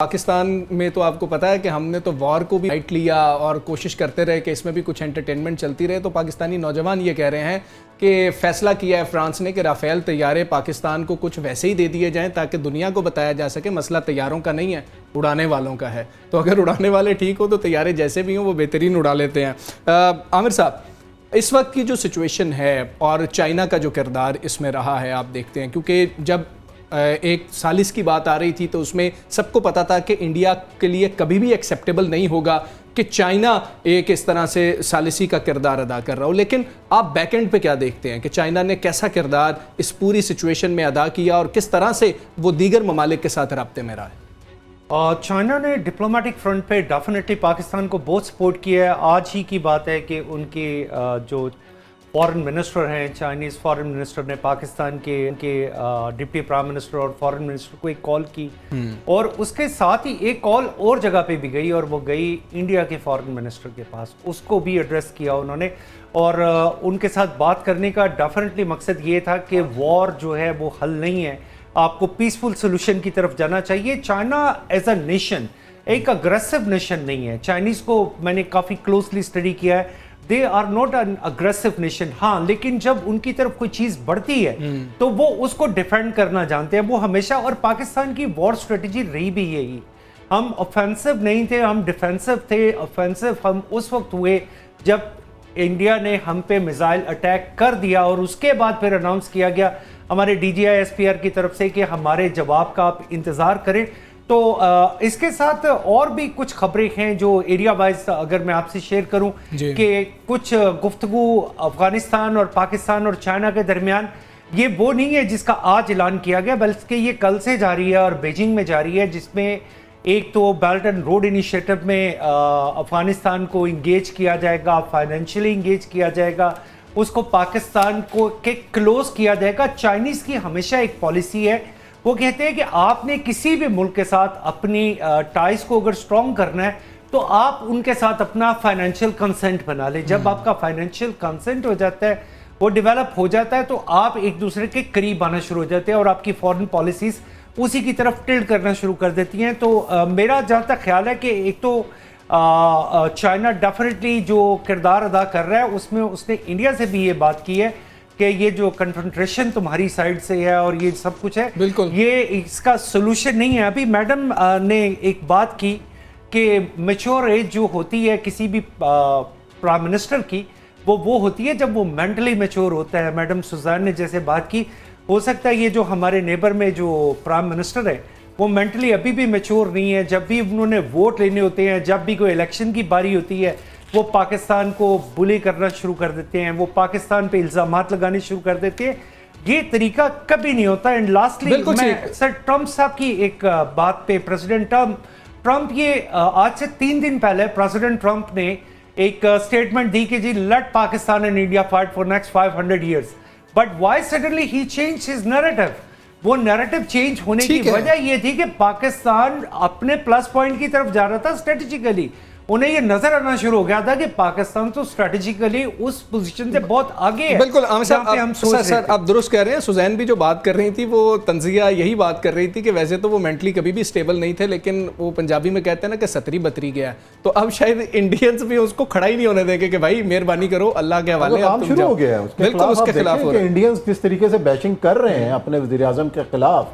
پاکستان میں تو آپ کو پتا ہے کہ ہم نے تو وار کو بھی لائٹ لیا اور کوشش کرتے رہے کہ اس میں بھی کچھ انٹرٹینمنٹ چلتی رہے. تو پاکستانی نوجوان یہ کہہ رہے ہیں کہ فیصلہ کیا ہے فرانس نے کہ رافیل طیارے پاکستان کو کچھ ویسے ہی دے دیے جائیں تاکہ دنیا کو بتایا جا سکے مسئلہ طیاروں کا نہیں ہے, اڑانے والوں کا ہے. تو اگر اڑانے والے ٹھیک ہو تو طیارے جیسے بھی ہوں وہ بہترین اڑا لیتے ہیں. عامر صاحب, اس وقت کی جو سچویشن ہے اور چائنا کا جو کردار اس میں رہا ہے آپ دیکھتے ہیں, کیونکہ جب ایک سالس کی بات آ رہی تھی تو اس میں سب کو پتا تھا کہ انڈیا کے لیے کبھی بھی ایکسیپٹیبل نہیں ہوگا کہ چائنا ایک اس طرح سے ثالثی کا کردار ادا کر رہا ہو. لیکن آپ بیک اینڈ پہ کیا دیکھتے ہیں کہ چائنا نے کیسا کردار اس پوری سچویشن میں ادا کیا اور کس طرح سے وہ دیگر ممالک کے ساتھ رابطے میں رہا ہے؟ چائنا نے ڈپلومیٹک فرنٹ پہ ڈیفینیٹلی پاکستان کو بہت سپورٹ کیا ہے. آج ہی کی بات ہے کہ ان کے جو فارن منسٹر ہیں, چائنیز فارن منسٹر نے پاکستان کے ڈپٹی پرائم منسٹر اور فارن منسٹر کو ایک کال کی, اور اس کے ساتھ ہی ایک کال اور جگہ پہ بھی گئی, اور وہ گئی انڈیا کے فارن منسٹر کے پاس. اس کو بھی ایڈریس کیا انہوں نے, اور ان کے ساتھ بات کرنے کا ڈیفینیٹلی مقصد یہ تھا کہ وار جو ہے وہ حل نہیں ہے, آپ کو پیسفل سولوشن کی طرف جانا چاہیے. چائنا ایز اے نیشن ایک اگریسو نیشن نہیں ہے. چائنیز کو میں نے کافی کلوزلی اسٹڈی کیا ہے, they are not an aggressive nation. ہاں, لیکن جب ان کی طرف کوئی چیز بڑھتی ہے تو وہ اس کو ڈیفینڈ کرنا جانتے ہیں وہ ہمیشہ. اور پاکستان کی وار اسٹریٹجی رہی بھی یہی, ہم اوفینسو نہیں تھے, ہم ڈیفینسو تھے. اوفینسو ہم اس وقت ہوئے جب انڈیا نے ہم پہ میزائل اٹیک کر دیا, اور اس کے بعد پھر اناؤنس کیا گیا ہمارے D G I S P R کی طرف سے کہ ہمارے جواب کا آپ انتظار کریں. تو اس کے ساتھ اور بھی کچھ خبریں ہیں جو ایریا وائز اگر میں آپ سے شیئر کروں کہ کچھ گفتگو افغانستان اور پاکستان اور چائنا کے درمیان یہ وہ نہیں ہے جس کا آج اعلان کیا گیا, بلکہ یہ کل سے جاری ہے اور بیجنگ میں جاری ہے, جس میں ایک تو بیلٹ اینڈ روڈ انیشیٹو میں افغانستان کو انگیج کیا جائے گا, فائنینشلی انگیج کیا جائے گا, اس کو پاکستان کو کلوز کیا جائے گا. چائنیز کی ہمیشہ ایک پالیسی ہے, وہ کہتے ہیں کہ آپ نے کسی بھی ملک کے ساتھ اپنی ٹائز کو اگر سٹرونگ کرنا ہے تو آپ ان کے ساتھ اپنا فائنینشیل کنسنٹ بنا لیں. جب آپ کا فائنینشیل کنسنٹ ہو جاتا ہے, وہ ڈیولپ ہو جاتا ہے, تو آپ ایک دوسرے کے قریب آنا شروع ہو جاتے ہیں اور آپ کی فورن پالیسیز اسی کی طرف ٹلٹ کرنا شروع کر دیتی ہیں. تو میرا جہاں تک خیال ہے کہ ایک تو چائنا ڈیفینیٹلی جو کردار ادا کر رہا ہے اس میں اس نے انڈیا سے بھی یہ بات کی ہے کہ یہ جو کنفرنٹریشن تمہاری سائڈ سے ہے اور یہ سب کچھ ہے, بالکل یہ اس کا سولوشن نہیں ہے. ابھی میڈم نے ایک بات کی کہ میچور ایج جو ہوتی ہے کسی بھی پرائم منسٹر کی, وہ ہوتی ہے جب وہ مینٹلی میچور ہوتا ہے. میڈم سوزان نے جیسے بات کی, ہو سکتا ہے یہ جو ہمارے نیبر میں جو پرائم منسٹر ہے وہ مینٹلی ابھی بھی میچور نہیں ہے. جب بھی انہوں نے ووٹ لینے ہوتے ہیں, جب بھی کوئی الیکشن کی باری ہوتی ہے, وہ پاکستان کو بلی کرنا شروع کر دیتے ہیں, وہ پاکستان پہ الزامات لگانے شروع کر دیتے ہیں. یہ طریقہ کبھی نہیں ہوتا. اینڈ لاسٹلی میں سر ٹرمپ صاحب کی ایک بات پہ, پریزیڈنٹ ٹرمپ یہ آج سے 3 دن پہلے پریزیڈنٹ ٹرمپ نے ایک اسٹیٹمنٹ دی کہ جی let Pakistan and India fight for next 500 years, but why suddenly ہی چینج ہز نیریٹو. وہ نیریٹو چینج ہونے کی وجہ یہ تھی کہ پاکستان اپنے پلس پوائنٹ کی طرف جا رہا تھا اسٹریٹجیکلی. انہیں یہ نظر آنا شروع ہو گیا تھا کہ پاکستان تو اسٹریٹجیکلی اس پوزیشن سے بہت آگے ہے. بالکل سر آپ درست کہہ رہے ہیں. سوزین بھی جو بات کر رہی تھی وہ تنزیہ یہی بات کر رہی تھی کہ ویسے تو وہ مینٹلی کبھی بھی اسٹیبل نہیں تھے, لیکن وہ پنجابی میں کہتے ہیں نا کہ ستری بتری گیا, تو اب شاید انڈینز بھی اس کو کھڑا ہی نہیں ہونے دیں گے کہ بھائی مہربانی کرو اللہ کے حوالے. کام شروع ہو گیا ہے بالکل اس کے خلاف. انڈینز جس طریقے سے بیشنگ کر رہے ہیں اپنے وزیر اعظم کے خلاف,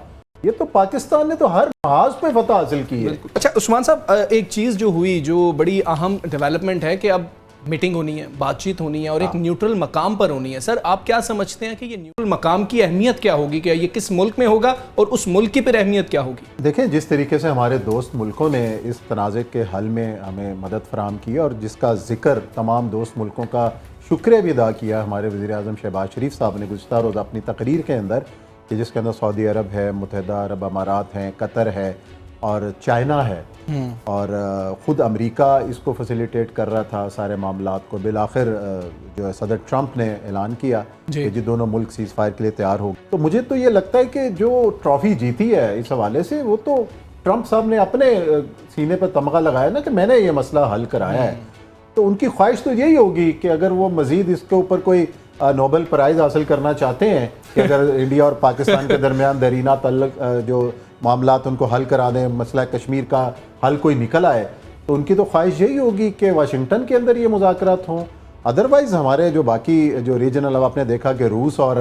یہ تو پاکستان نے تو ہر محاذ پہ فتح حاصل کی ہے. اچھا عثمان صاحب, ایک چیز جو ہوئی جو بڑی اہم ڈیولپمنٹ ہے کہ اب میٹنگ ہونی ہے, بات چیت ہونی ہے اور ایک نیوٹرل مقام پر ہونی ہے. سر آپ کیا سمجھتے ہیں کہ یہ نیوٹرل مقام کی اہمیت کیا ہوگی, کہ یہ کس ملک میں ہوگا اور اس ملک کی پھر اہمیت کیا ہوگی؟ دیکھیں جس طریقے سے ہمارے دوست ملکوں نے اس تنازع کے حل میں ہمیں مدد فراہم کی اور جس کا ذکر تمام دوست ملکوں کا شکریہ بھی ادا کیا ہمارے وزیر اعظم شہباز شریف صاحب نے گزشتہ روز اپنی تقریر کے اندر, کہ جس کے اندر سعودی عرب ہے, متحدہ عرب امارات ہیں, قطر ہے اور چائنا ہے, اور خود امریکہ اس کو فیسیلیٹیٹ کر رہا تھا سارے معاملات کو. بالآخر جو ہے صدر ٹرمپ نے اعلان کیا کہ جی دونوں ملک سیز فائر کے لیے تیار ہو. تو مجھے تو یہ لگتا ہے کہ جو ٹرافی جیتی ہے اس حوالے سے وہ تو ٹرمپ صاحب نے اپنے سینے پر تمغہ لگایا نا کہ میں نے یہ مسئلہ حل کرایا ہے. تو ان کی خواہش تو یہی ہوگی کہ اگر وہ مزید اس کے اوپر کوئی نوبل پرائز حاصل کرنا چاہتے ہیں کہ اگر انڈیا اور پاکستان کے درمیان دیرینہ تعلق جو معاملات ان کو حل کرا دیں, مسئلہ کشمیر کا حل کوئی نکل آئے, تو ان کی تو خواہش یہی ہوگی کہ واشنگٹن کے اندر یہ مذاکرات ہوں. ادروائز ہمارے جو باقی جو ریجنل, اب آپ نے دیکھا کہ روس اور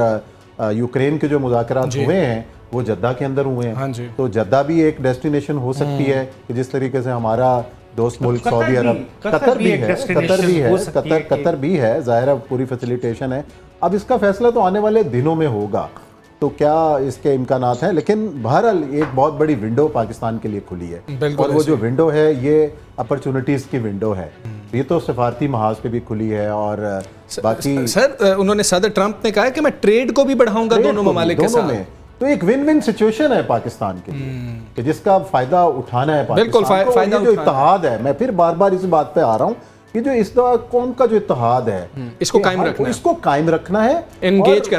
یوکرین کے جو مذاکرات ہوئے ہیں وہ جدہ کے اندر ہوئے ہیں, تو جدہ بھی ایک ڈیسٹینیشن ہو سکتی ہے کہ جس طریقے سے ہمارا دوست ملک سعودی عرب, قطر بھی ہے, ظاہر ہے پوری فیسیلیٹیشن ہے. اب اس کا فیصلہ تو آنے والے دنوں میں ہوگا, تو کیا اس کے امکانات ہیں, لیکن بہرحال ایک بہت بڑی ونڈو پاکستان کے لیے کھلی ہے, اور وہ جو ونڈو ہے یہ اپرچونٹیز کی ونڈو ہے. یہ تو سفارتی محاذ پہ بھی کھلی ہے, اور باقی سر انہوں نے صدر ٹرمپ نے کہا کہ میں ٹریڈ کو بھی بڑھاؤں گا دونوں ممالک کے ساتھ. تو ایک ون ون سچویشن ہے پاکستان کے لیے کہ جس کا فائدہ اٹھانا ہے پاکستان کو. یہ جو اتحاد ہے, میں پھر بار بار اس بات پہ آ رہا ہوں کہ جو اس قوم کا جو اتحاد ہے اس کو قائم رکھنا ہے, انگیج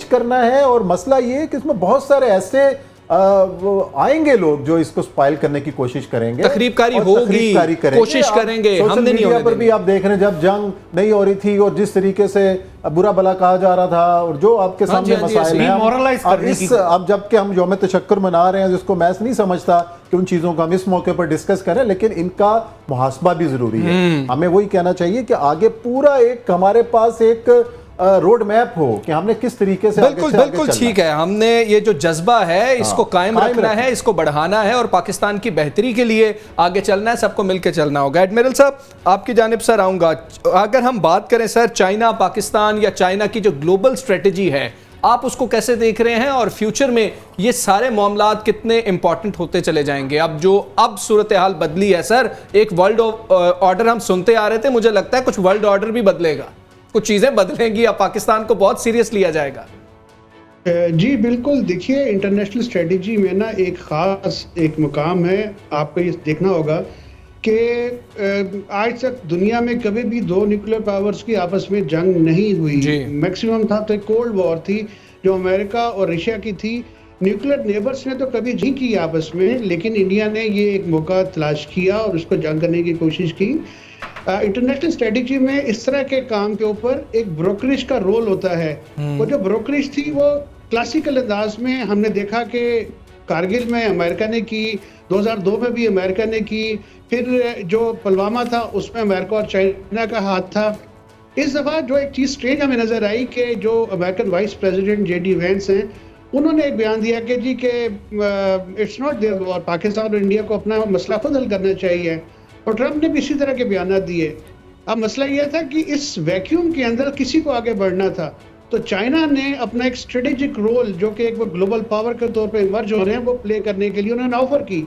کرنا ہے. اور مسئلہ یہ ہے کہ اس میں بہت سارے ایسے آئیں گے لوگ جو اس کو سپائل کرنے کی کوشش کریں گے, تخریب کاری ہوگی, کوشش کریں گے. ہم نے نہیں ہونے پر بھی آپ دیکھ رہے ہیں جب جنگ نہیں ہو رہی تھی اور جس طریقے سے برا بلا کہا جا رہا تھا, اور جو آپ کے سامنے مسائل ہیں, اب جب کہ ہم یوم تشکر منا رہے ہیں جس کو میں نہیں سمجھتا کہ ان چیزوں کو ہم اس موقع پر ڈسکس کریں, لیکن ان کا محاسبہ بھی ضروری ہے. ہمیں وہی کہنا چاہیے کہ آگے پورا ایک ہمارے پاس ایک روڈ میپ ہو کہ ہم نے کس طریقے سے بالکل ٹھیک ہے. ہم نے یہ جو جذبہ ہے اس کو قائم رکھنا ہے, اس کو بڑھانا ہے, اور پاکستان کی بہتری کے لیے آگے چلنا ہے, سب کو مل کے چلنا ہوگا. ایڈمرل صاحب آپ کی جانب سر آؤں گا. اگر ہم بات کریں سر چائنا پاکستان یا چائنا کی جو گلوبل اسٹریٹجی ہے, آپ اس کو کیسے دیکھ رہے ہیں, اور فیوچر میں یہ سارے معاملات کتنے امپورٹنٹ ہوتے چلے جائیں گے؟ اب صورتحال بدلی ہے سر, ایک ورلڈ آرڈر ہم سنتے آ رہے تھے, مجھے لگتا ہے کچھ ورلڈ آرڈر بھی بدلے گا, کچھ چیزیں بدلیں گی, اب پاکستان کو بہت سیریس لیا جائے گا. جی بالکل. دیکھیے انٹرنیشنل اسٹریٹجی میں نا ایک خاص ایک مقام ہے, آپ کو یہ دیکھنا ہوگا کہ آج تک دنیا میں کبھی بھی دو نیوکلیر پاورز کی آپس میں جنگ نہیں ہوئی. میکسیمم تھا تو کولڈ وار تھی جو امریکہ اور رشیا کی تھی. نیوکلیر نیبرز نے تو کبھی نہیں کی آپس میں, لیکن انڈیا نے یہ ایک موقع تلاش کیا اور اس کو جنگ کرنے کی کوشش کی. انٹرنیشنل اسٹریٹجی میں اس طرح کے کام کے اوپر ایک بروکریج کا رول ہوتا ہے. وہ جو بروکریج تھی وہ کلاسیکل انداز میں ہم نے دیکھا کہ کارگل میں امریکہ نے کی, 2002 میں بھی امریکہ نے کی, پھر جو پلوامہ تھا اس میں امریکہ اور چائنا کا ہاتھ تھا. اس دفعہ جو ایک چیز اسٹرینج ہمیں نظر آئی کہ جو American vice president J D Vance ہیں, انہوں نے ایک بیان دیا کہ جی کہ it's not their war, Pakistan اور انڈیا کو اپنا مسئلہ خود حل کرنا چاہیے, اور ٹرمپ نے بھی اسی طرح کے بیانات دیے. اب مسئلہ یہ تھا کہ اس ویکیوم کے اندر کسی کو آگے بڑھنا تھا, تو چائنا نے اپنا ایک اسٹریٹجک رول جو کہ ایک گلوبل پاور کے طور پہ ایمرج ہو رہے ہیں وہ پلے کرنے کے لیے انہوں نے آفر کی,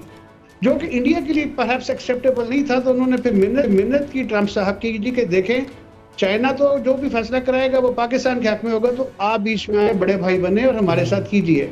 جو کہ انڈیا کے لیے پرہیپس ایکسیپٹیبل نہیں تھا. تو انہوں نے پھر منت کی ٹرمپ صاحب کی جی کہ دیکھیں چائنا تو جو بھی فیصلہ کرائے گا وہ پاکستان کے حق میں ہوگا, تو آپ بیچ میں آئے, بڑے بھائی بنے اور ہمارے ساتھ کیجیے.